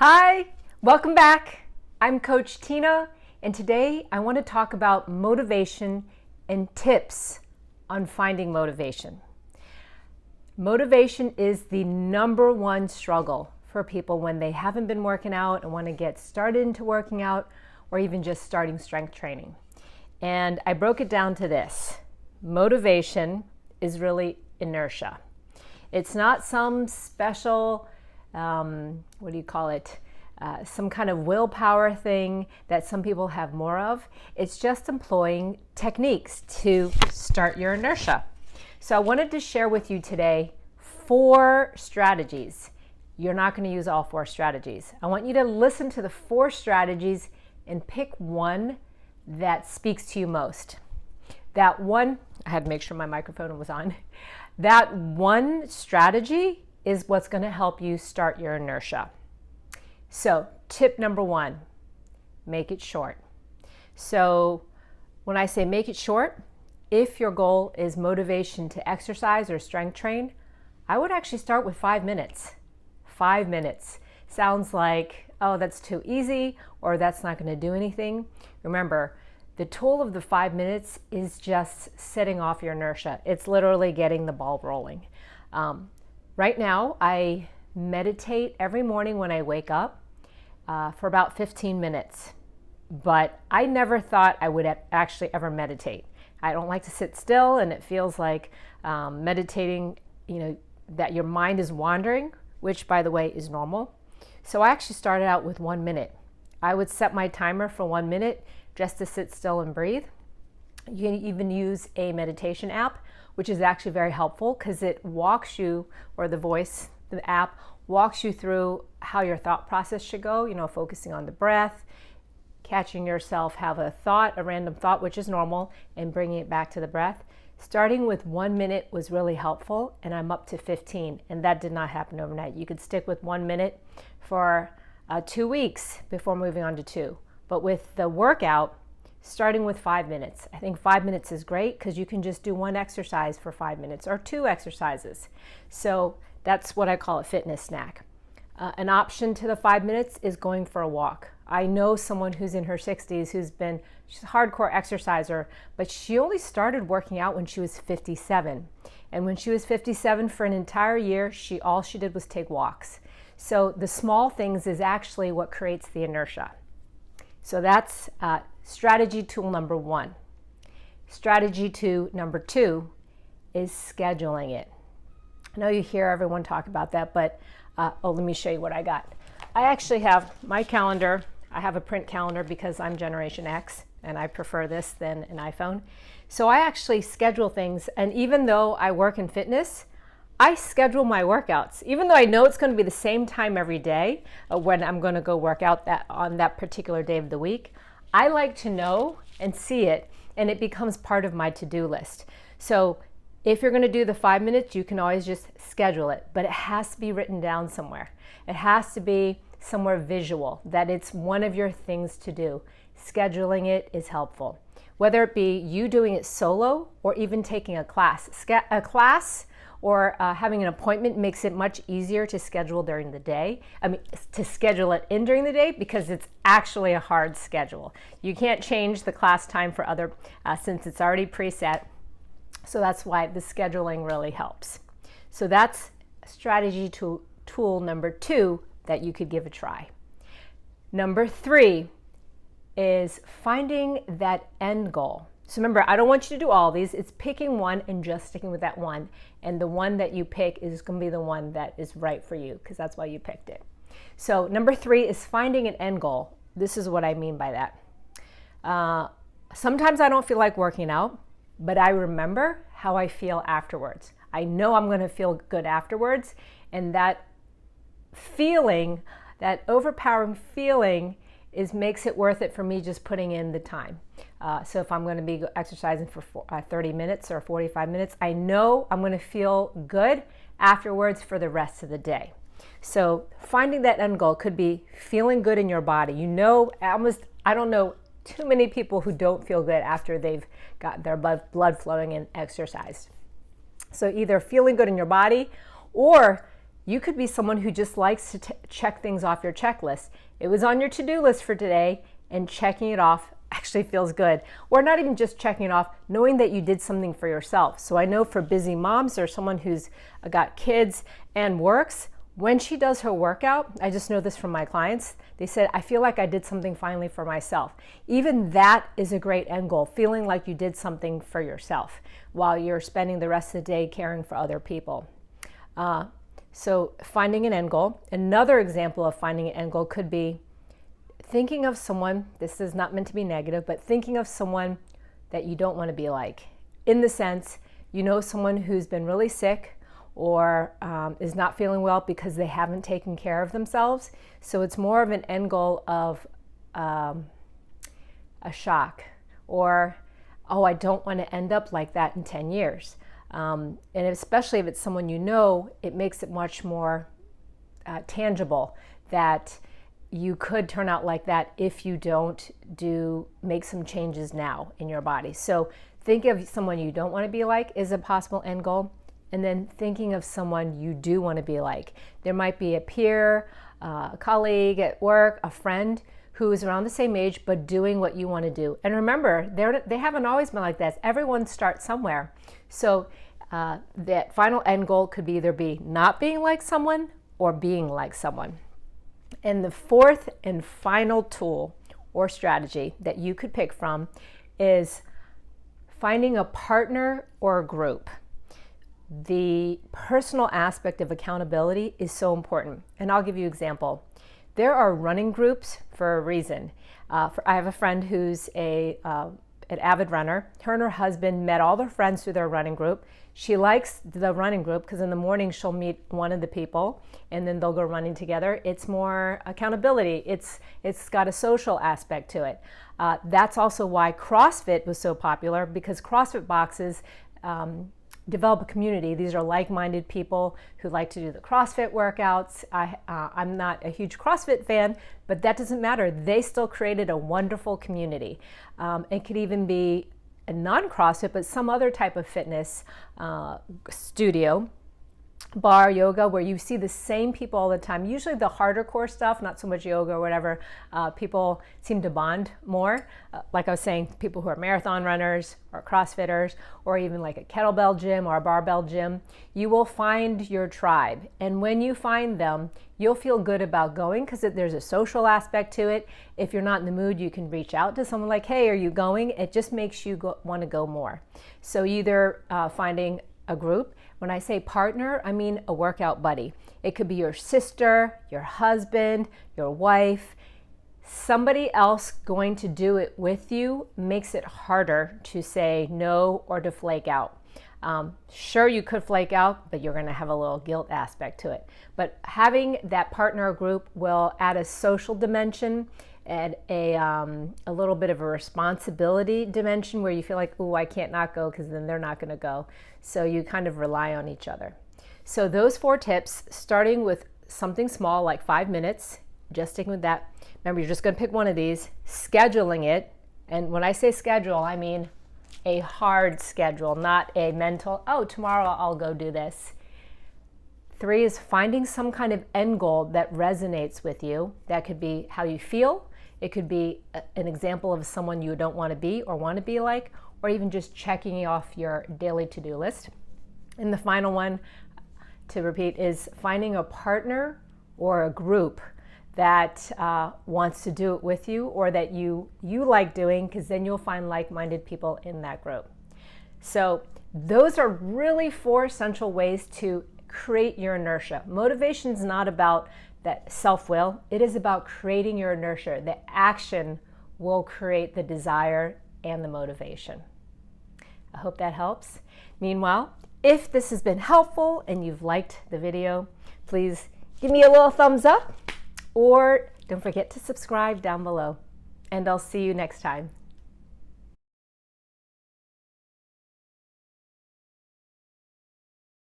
Hi, welcome back. I'm Coach Tina, and today I want to talk about motivation and tips on finding motivation. Motivation is the number one struggle for people when they haven't been working out and want to get started into working out or even just starting strength training. And I broke it down to this. Motivation is really inertia. It's not some special some kind of willpower thing that some people have more of. It's just employing techniques to start your inertia. So I wanted to share with you today 4 strategies. You're not going to use all 4 strategies. I want you to listen to the 4 strategies and pick one that speaks to you most. That one, I had to make sure my microphone was on. That one strategy is what's going to help you start your inertia. So tip number 1, make it short. So when I say make it short, if your goal is motivation to exercise or strength train, I would actually start with 5 minutes. 5 minutes. Sounds like, oh, that's too easy, or that's not going to do anything. Remember, the tool of the 5 minutes is just setting off your inertia. It's literally getting the ball rolling. Right now, I meditate every morning when I wake up for about 15 minutes. But I never thought I would actually ever meditate. I don't like to sit still, and it feels like meditating, that your mind is wandering, which, by the way, is normal. So I actually started out with 1 minute. I would set my timer for 1 minute just to sit still and breathe. You can even use a meditation app, which is actually very helpful because it walks you, or the app walks you through how your thought process should go, focusing on the breath, catching yourself have a random thought, which is normal, and bringing it back to the breath. Starting with 1 minute was really helpful, and I'm up to 15, and that did not happen overnight. You could stick with 1 minute for 2 weeks before moving on to 2. But with the workout, starting with 5 minutes. I think 5 minutes is great because you can just do one exercise for 5 minutes or 2 exercises. So that's what I call a fitness snack. An option to the 5 minutes is going for a walk. I know someone who's in her 60s she's a hardcore exerciser, but she only started working out when she was 57. And when she was 57 for an entire year, all she did was take walks. So the small things is actually what creates the inertia. So that's strategy tool number 1. Strategy tool number 2 is scheduling it. I know you hear everyone talk about that, but let me show you what I got. I actually have my calendar. I have a print calendar because I'm Generation X and I prefer this than an iPhone. So I actually schedule things, and even though I work in fitness, I schedule my workouts. Even though I know it's going to be the same time every day when I'm going to go work out on that particular day of the week, I like to know and see it, and it becomes part of my to-do list. So if you're going to do the 5 minutes, you can always just schedule it, but it has to be written down somewhere. It has to be somewhere visual, that it's one of your things to do. Scheduling it is helpful. Whether it be you doing it solo or even taking a class. Or having an appointment makes it much easier to schedule during the day. To schedule it in during the day, because it's actually a hard schedule. You can't change the class time for since it's already preset. So that's why the scheduling really helps. So that's strategy tool number 2 that you could give a try. Number 3 is finding that end goal. So remember, I don't want you to do all these. It's picking one and just sticking with that one. And the one that you pick is going to be the one that is right for you, because that's why you picked it. So number 3 is finding an end goal. This is what I mean by that. Sometimes I don't feel like working out, but I remember how I feel afterwards. I know I'm going to feel good afterwards. And that feeling, that overpowering feeling, makes it worth it for me just putting in the time. So if I'm going to be exercising for 30 minutes or 45 minutes, I know I'm going to feel good afterwards for the rest of the day. So finding that end goal could be feeling good in your body. I don't know too many people who don't feel good after they've got their blood flowing and exercised. So either feeling good in your body, or You could be someone who just likes to check things off your checklist. It was on your to-do list for today, and checking it off actually feels good. Or not even just checking it off, knowing that you did something for yourself. So I know for busy moms or someone who's got kids and works, when she does her workout, I just know this from my clients, they said, I feel like I did something finally for myself. Even that is a great end goal, feeling like you did something for yourself while you're spending the rest of the day caring for other people. So finding an end goal. Another example of finding an end goal could be thinking of someone, this is not meant to be negative, but thinking of someone that you don't want to be like. In the sense, you know someone who's been really sick or is not feeling well because they haven't taken care of themselves. So it's more of an end goal of a shock, or, oh, I don't want to end up like that in 10 years. And especially if it's someone you know, it makes it much more tangible that you could turn out like that if you don't make some changes now in your body. So think of someone you don't want to be like is a possible end goal. And then thinking of someone you do want to be like. There might be a peer, a colleague at work, a friend who is around the same age but doing what you want to do. And remember, they haven't always been like that. Everyone starts somewhere. So that final end goal could either be not being like someone or being like someone. And the fourth and final tool or strategy that you could pick from is finding a partner or a group. The personal aspect of accountability is so important. And I'll give you an example. There are running groups for a reason. I have a friend who's an avid runner. Her and her husband met all their friends through their running group. She likes the running group because in the morning she'll meet one of the people and then they'll go running together. It's more accountability. It's got a social aspect to it. That's also why CrossFit was so popular, because CrossFit boxes develop a community. These are like-minded people who like to do the CrossFit workouts. I'm not a huge CrossFit fan, but that doesn't matter. They still created a wonderful community. It could even be a non-CrossFit, but some other type of fitness studio, bar, yoga, where you see the same people all the time. Usually the harder core stuff, not so much yoga or whatever, people seem to bond more. Like I was saying, people who are marathon runners or CrossFitters, or even like a kettlebell gym or a barbell gym, you will find your tribe. And when you find them, you'll feel good about going because there's a social aspect to it. If you're not in the mood, you can reach out to someone like, hey, are you going? It just makes you want to go more. So either finding a group. When I say partner, I mean a workout buddy. It could be your sister, your husband, your wife. Somebody else going to do it with you makes it harder to say no or to flake out. Sure, you could flake out, but you're going to have a little guilt aspect to it. But having that partner group will add a social dimension and a little bit of a responsibility dimension where you feel like, oh, I can't not go because then they're not going to go. So you kind of rely on each other. So those 4 tips, starting with something small like 5 minutes, just sticking with that. Remember, you're just going to pick one of these, scheduling it. And when I say schedule, I mean a hard schedule, not a mental, oh, tomorrow I'll go do this. 3 is finding some kind of end goal that resonates with you. That could be how you feel. It could be an example of someone you don't want to be or want to be like, or even just checking off your daily to-do list. And the final one, to repeat, is finding a partner or a group that wants to do it with you, or that you like doing, because then you'll find like-minded people in that group. So those are really 4 essential ways to create your inertia. Motivation is not about that self-will. It is about creating your inertia. The action will create the desire and the motivation. I hope that helps. Meanwhile, if this has been helpful and you've liked the video, please give me a little thumbs up, or don't forget to subscribe down below. And I'll see you next time.